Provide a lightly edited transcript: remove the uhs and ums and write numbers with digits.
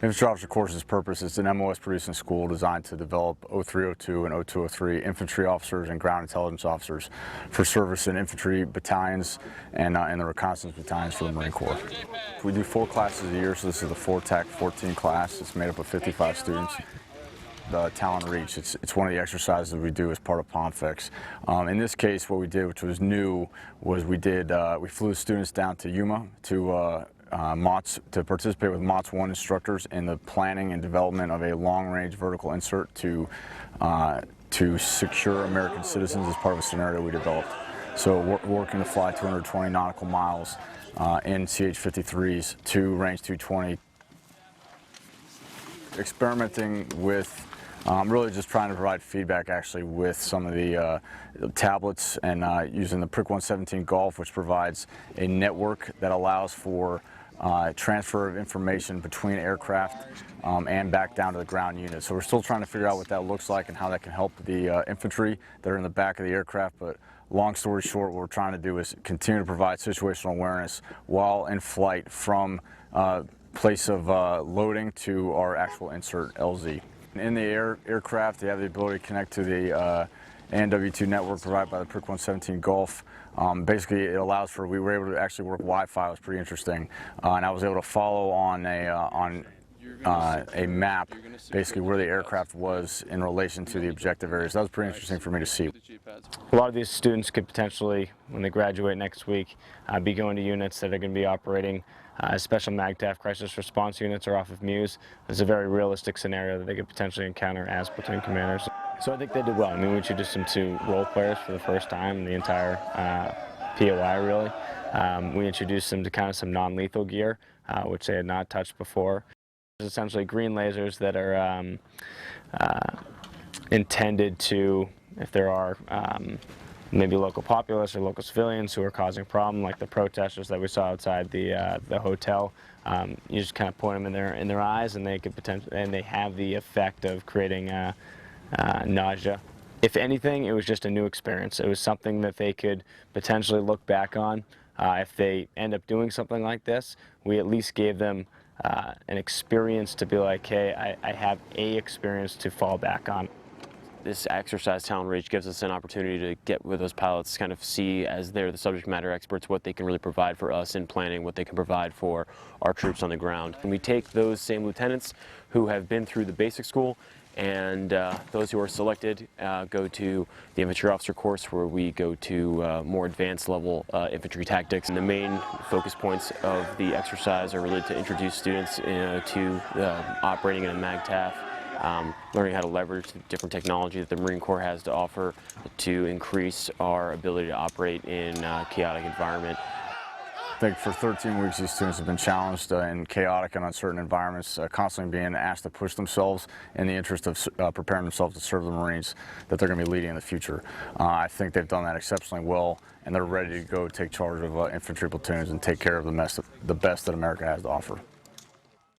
Infantry Officer Course's purpose is an MOS producing school designed to develop 0302 and 0203 infantry officers and ground intelligence officers for service in infantry battalions and in the reconnaissance battalions for the Marine Corps. We do 4 classes a year, so this is the 4TAC 14 class. It's made up of 55 students. The Talon Reach, it's one of the exercises we do as part of POMFIX. In this case, what we did, which was new, was we flew the students down to Yuma to participate with MOTS 1 instructors in the planning and development of a long-range vertical insert to secure American citizens as part of a scenario we developed. So we're working to fly 220 nautical miles in CH-53s to range 220. Experimenting with really just trying to provide feedback actually with some of the tablets and using the PRIC 117 Golf, which provides a network that allows for transfer of information between aircraft and back down to the ground unit. So we're still trying to figure out what that looks like and how that can help the infantry that are in the back of the aircraft. But long story short, what we're trying to do is continue to provide situational awareness while in flight from place of loading to our actual insert LZ. In the aircraft, they have the ability to connect to the ANW2 network provided by the PRIC 117 Golf. Basically, it allows for, we were able to actually work Wi-Fi. It was pretty interesting. And I was able to follow on a map, basically where the aircraft was in relation to the objective areas. That was pretty interesting for me to see. A lot of these students could potentially, when they graduate next week, be going to units that are going to be operating special MAGTF crisis response units or off of MUSE. It's a very realistic scenario that they could potentially encounter as platoon commanders. So I think they did well. I mean, we introduced them to role players for the first time in the entire POI, really. We introduced them to kind of some non-lethal gear, which they had not touched before. There's essentially green lasers that are intended to, if there are maybe local populace or local civilians who are causing a problem, like the protesters that we saw outside the hotel. You just kind of point them in their eyes, and they could they have the effect of creating nausea. If anything, it was just a new experience. It was something that they could potentially look back on. If they end up doing something like this, we at least gave them an experience to be like, hey, I have a experience to fall back on. This Exercise Talon Reach gives us an opportunity to get with those pilots, kind of see, as they're the subject matter experts, what they can really provide for us in planning, what they can provide for our troops on the ground. And we take those same lieutenants who have been through the basic school, and those who are selected go to the Infantry Officer Course, where we go to more advanced level infantry tactics. And the main focus points of the exercise are really to introduce students to operating in a MAGTF, learning how to leverage the different technology that the Marine Corps has to offer to increase our ability to operate in a chaotic environment. I think for 13 weeks these students have been challenged in chaotic and uncertain environments, constantly being asked to push themselves in the interest of preparing themselves to serve the Marines that they're going to be leading in the future. I think they've done that exceptionally well, and they're ready to go take charge of infantry platoons and take care of the best that America has to offer.